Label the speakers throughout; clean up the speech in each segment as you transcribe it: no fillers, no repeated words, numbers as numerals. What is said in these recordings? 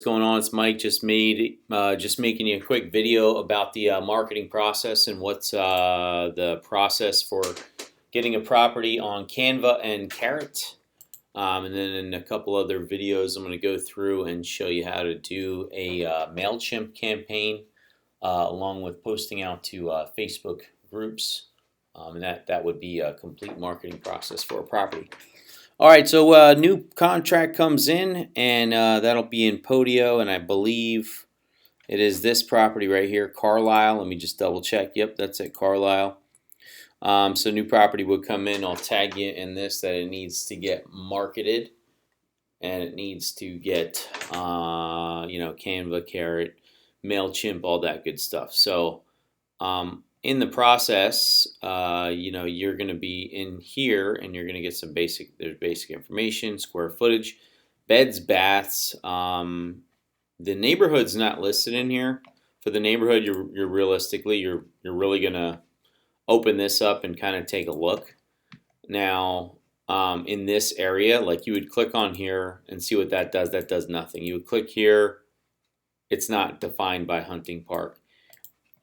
Speaker 1: Going on? It's Mike. Just making you a quick video about the marketing process and what's the process for getting a property on Canva and Carrot. And then in a couple other videos, I'm going to go through and show you how to do a MailChimp campaign, along with posting out to Facebook groups. And that would be a complete marketing process for a property. All right, so new contract comes in, and that'll be in Podio, and I believe it is this property right here, Carlisle. Let me just double check. Yep, that's it, Carlisle. So new property would come in. I'll tag you in this that it needs to get marketed, and it needs to get Canva, Carrot, MailChimp, all that good stuff. So in the process, you're going to be in here, and you're going to get some basic information, square footage, beds, baths. The neighborhood's not listed in here. For the neighborhood, you're really going to open this up and kind of take a look. Now, in this area, like you would click on here and see what that does. That does nothing. You would click here. It's not defined by hunting park.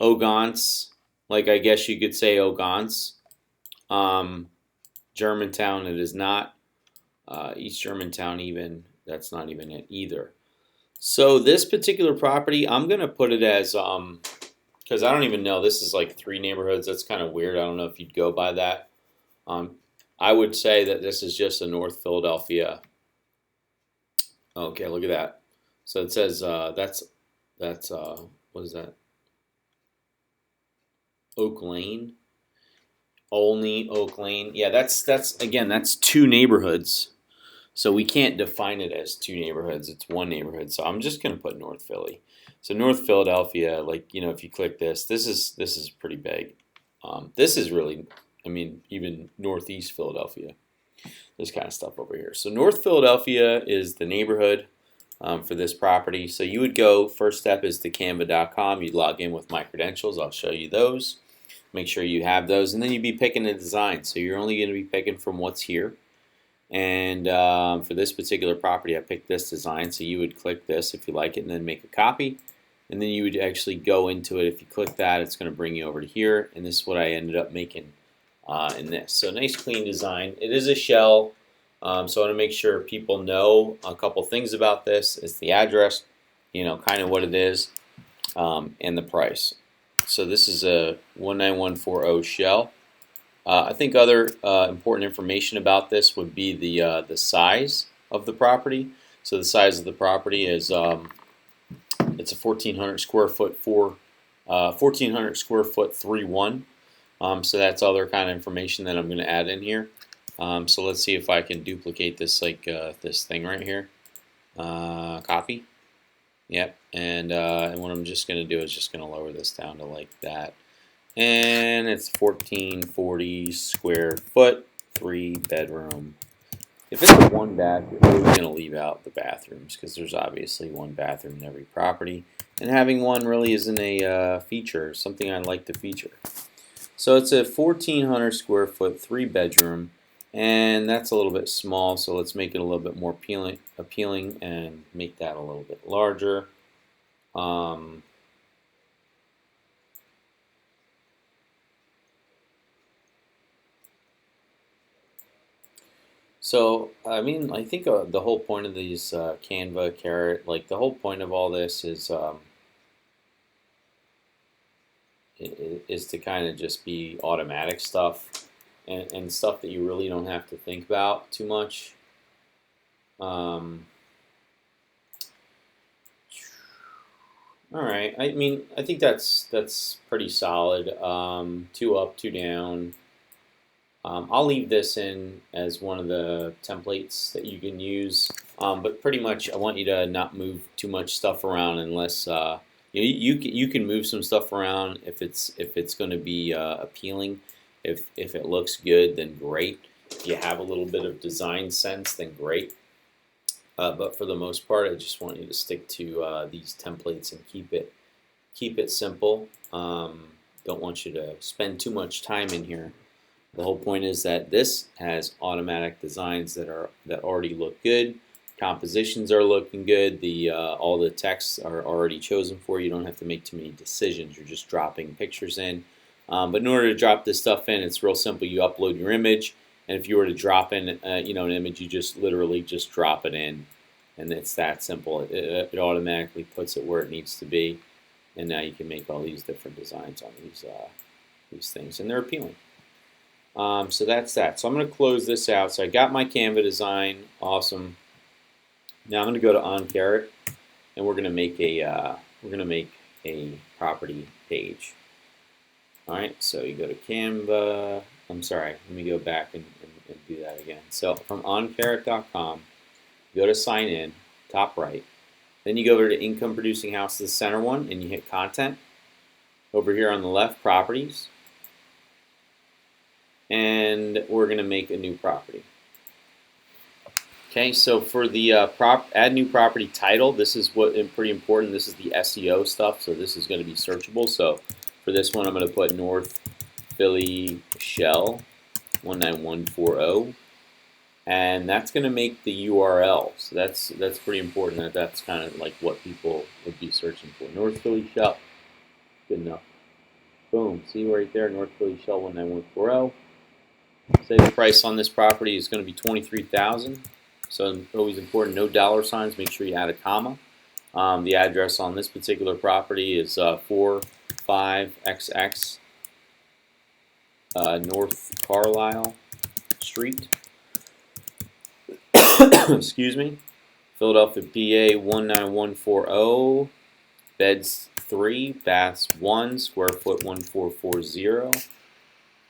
Speaker 1: Ogons. Like I guess you could say Ogons. Germantown, it is not. East Germantown, even, that's not even it either. So this particular property, I'm going to put it as, because I don't even know, this is like 3 neighborhoods. That's kind of weird. I don't know if you'd go by that. I would say that this is just a North Philadelphia. Okay, look at that. So it says that's what is that? Oak Lane, Olney, Oak Lane. Yeah, that's 2 neighborhoods. So we can't define it as 2 neighborhoods. It's 1 neighborhood. So I'm just gonna put North Philly. So North Philadelphia, like if you click this is pretty big. This is really, even Northeast Philadelphia. This kind of stuff over here. So North Philadelphia is the neighborhood for this property. So you would go. First step is to canva.com. You'd log in with my credentials. I'll show you those. Make sure you have those, and then you'd be picking a design. So you're only going to be picking from what's here. And for this particular property, I picked this design. So you would click this if you like it, and then make a copy. And then you would actually go into it. If you click that, it's going to bring you over to here. And this is what I ended up making in this. So nice, clean design. It is a shell. So I want to make sure people know a couple things about this. It's the address, kind of what it is, and the price. So this is a 19140 shell. I think other important information about this would be the size of the property. So the size of the property is it's a 1,400 square foot 1,400 square foot 3-1. So that's other kind of information that I'm going to add in here. So let's see if I can duplicate this, like this thing right here. Copy. Yep. And what I'm just going to do is just going to lower this down to like that. And it's 1,440 square foot, 3 bedroom. If it's a 1 bath, you're always going to leave out the bathrooms because there's obviously 1 bathroom in every property. And having one really isn't a feature, something I like to feature. So it's a 1,400 square foot, 3 bedroom. And that's a little bit small, so let's make it a little bit more appealing and make that a little bit larger. So I think the whole point of these Canva, Carrot, like the whole point of all this is to kind of just be automatic stuff. And stuff that you really don't have to think about too much. All right, I think that's pretty solid. 2 up, 2 down. I'll leave this in as one of the templates that you can use. But pretty much, I want you to not move too much stuff around unless you can move some stuff around if it's going to be appealing. If it looks good, then great. If you have a little bit of design sense, then great. But for the most part, I just want you to stick to these templates and keep it simple. Don't want you to spend too much time in here. The whole point is that this has automatic designs that already look good. Compositions are looking good. The all the texts are already chosen for you. You don't have to make too many decisions. You're just dropping pictures in. But in order to drop this stuff in, it's real simple. You upload your image, and if you were to drop in, an image, you just literally just drop it in, and it's that simple. It automatically puts it where it needs to be, and now you can make all these different designs on these things, and they're appealing. So that's that. So I'm going to close this out. So I got my Canva design. Awesome. Now I'm going to go to OnCarrot, and we're going to make a property page. All right. So you go to Canva. I'm sorry. Let me go back and do that again. So from OnCarrot.com, go to Sign In, top right. Then you go over to Income Producing House, the center one, and you hit Content. Over here on the left, Properties. And we're going to make a new property. Okay, so for the add new property title, this is what pretty important. This is the SEO stuff, so this is going to be searchable. So for this one, I'm going to put North Philly Shell 19140, and that's going to make the URL. So that's pretty important. That's kind of like what people would be searching for. North Philly Shell, good enough. Boom, see right there, North Philly Shell 19140. Say the price on this property is going to be $23,000. So always important, no dollar signs. Make sure you add a comma. The address on this particular property is 45XX North Carlisle Street. Excuse me. Philadelphia, PA 19140. Beds 3, baths 1, square foot 1440,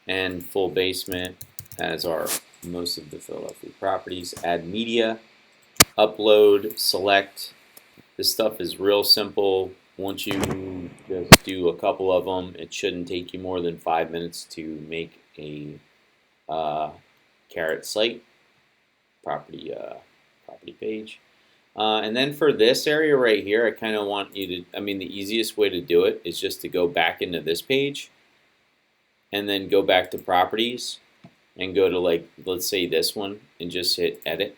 Speaker 1: and full basement, as are most of the Philadelphia properties. Add media, upload, select. This stuff is real simple. Once you just do a couple of them, it shouldn't take you more than 5 minutes to make a Carrot site property page. And then for this area right here, I kind of want you to, the easiest way to do it is just to go back into this page and then go back to properties and go to, like, let's say this one, and just hit edit.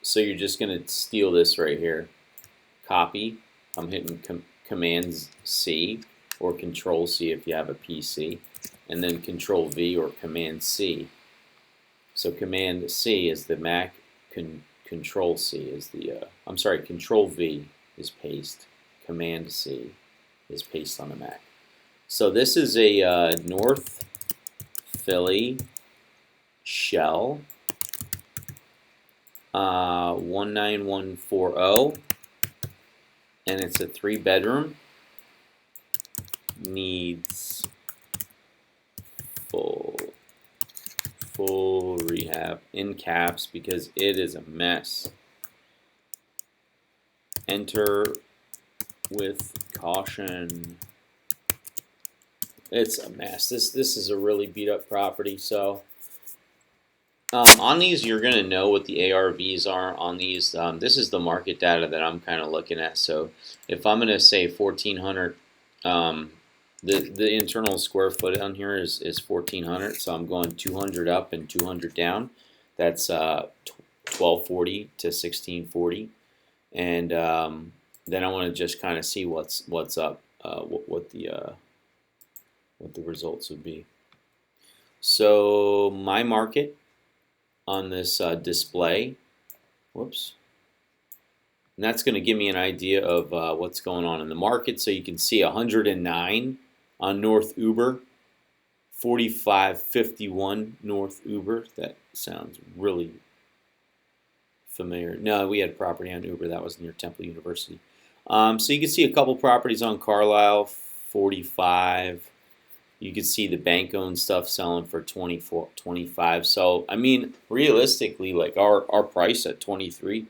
Speaker 1: So you're just going to steal this right here, copy. I'm hitting Command C or Control C if you have a PC, and then Control V or Command C. So Command C is the Mac, Control C is the, Control V is paste, Command C is paste on the Mac. So this is a North Philly Shell 19140, and it's a 3-bedroom, needs full rehab, in caps because it is a mess. Enter with caution. It's a mess. This is a really beat up property. So on these, you're going to know what the ARVs are on these. This is the market data that I'm kind of looking at. So if I'm going to say 1,400, the internal square foot on here is 1,400. So I'm going 200 up and 200 down. That's 1240 to 1640, and then I want to just kind of see what's up, what the results would be. So my market on this display, whoops, and that's going to give me an idea of what's going on in the market. So you can see 109 on North Uber, 4551 North Uber. That sounds really familiar. No, we had property on Uber. That was near Temple University. So you can see a couple properties on Carlisle, 45. You can see the bank-owned stuff selling for 24, 25. So realistically, like our price at 23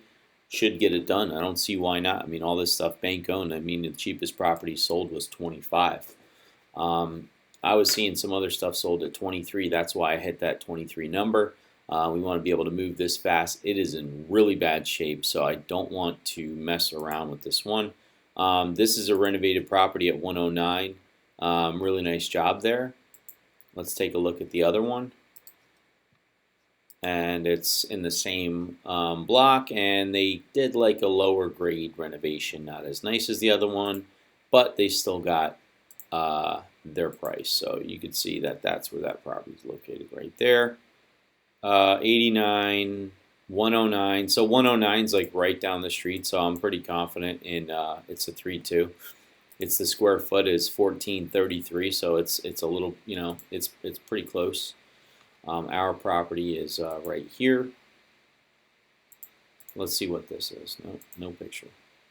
Speaker 1: should get it done. I don't see why not. All this stuff bank-owned. The cheapest property sold was 25. I was seeing some other stuff sold at 23. That's why I hit that 23 number. We want to be able to move this fast. It is in really bad shape, so I don't want to mess around with this one. This is a renovated property at 109. Really nice job there. Let's take a look at the other one. and it's in the same block, and they did like a lower grade renovation, not as nice as the other one, but they still got their price. So you can see that that's where that property is located right there. 89, 109. So 109 is like right down the street. So I'm pretty confident in it's a 3-2. It's the square foot is 1433. So it's a little, you know, it's pretty close. Our property is right here. Let's see what this is. No, no picture.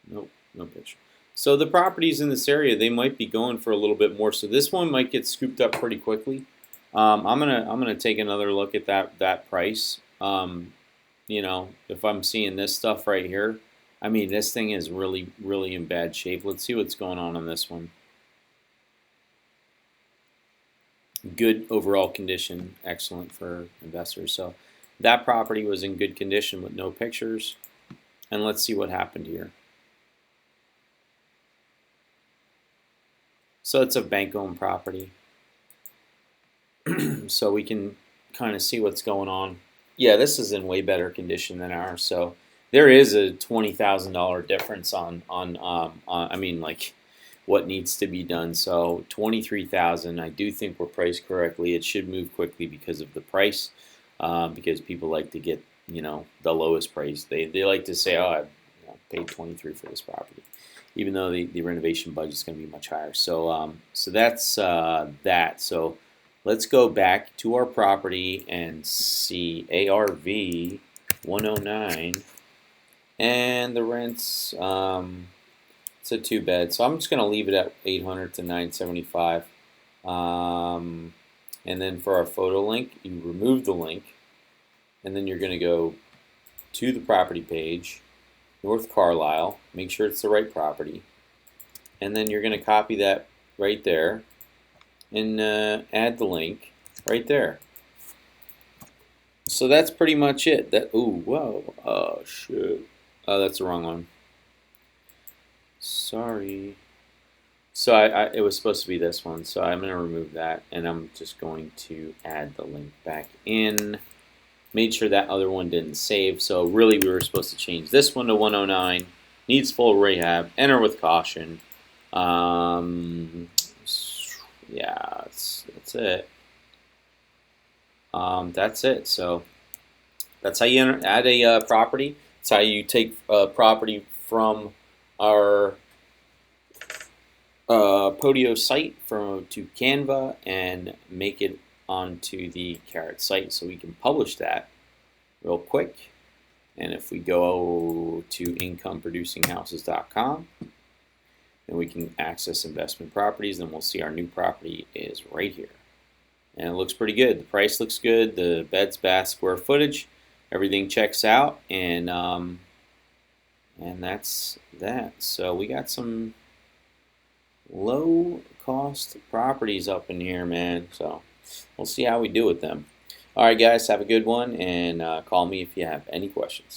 Speaker 1: Nope, no picture. So the properties in this area, they might be going for a little bit more. So this one might get scooped up pretty quickly. I'm gonna take another look at that price. You know, if I'm seeing this stuff right here, I mean, this thing is really in bad shape. Let's see what's going on this one. Good overall condition, excellent for investors. So that property was in good condition with no pictures. And let's see what happened here. So it's a bank-owned property. So we can kind of see what's going on. Yeah, this is in way better condition than ours. So there is a $20,000 difference on I mean, like, what needs to be done. So 23,000. I do think we're priced correctly. It should move quickly because of the price, because people like to get, you know, the lowest price. They like to say, oh, I paid 23 for this property, even though the renovation budget is going to be much higher. So so that's that. So let's go back to our property and see ARV 109, and the rents. It's a 2-bed, so I'm just going to leave it at 800 to 975. And then for our photo link, you remove the link, and then you're going to go to the property page, North Carlisle. Make sure it's the right property, and then you're going to copy that right there and add the link right there. So that's pretty much it. That ooh, whoa, oh shit, oh, that's the wrong one. Sorry. So it was supposed to be this one, so I'm going to remove that, and I'm just going to add the link back in. Made sure that other one didn't save, so really we were supposed to change this one to 109. Needs full rehab. Enter with caution. Yeah, that's it. That's it. So that's how you add a property. It's how you take a property from our Podio site to Canva and make it onto the Carrot site, so we can publish that real quick. And if we go to incomeproducinghouses.com, then we can access investment properties, and we'll see our new property is right here. And it looks pretty good. The price looks good. The beds, bath, square footage, everything checks out, and that's that. So we got some low cost properties up in here, man. So we'll see how we do with them. All right, guys, have a good one, and call me if you have any questions.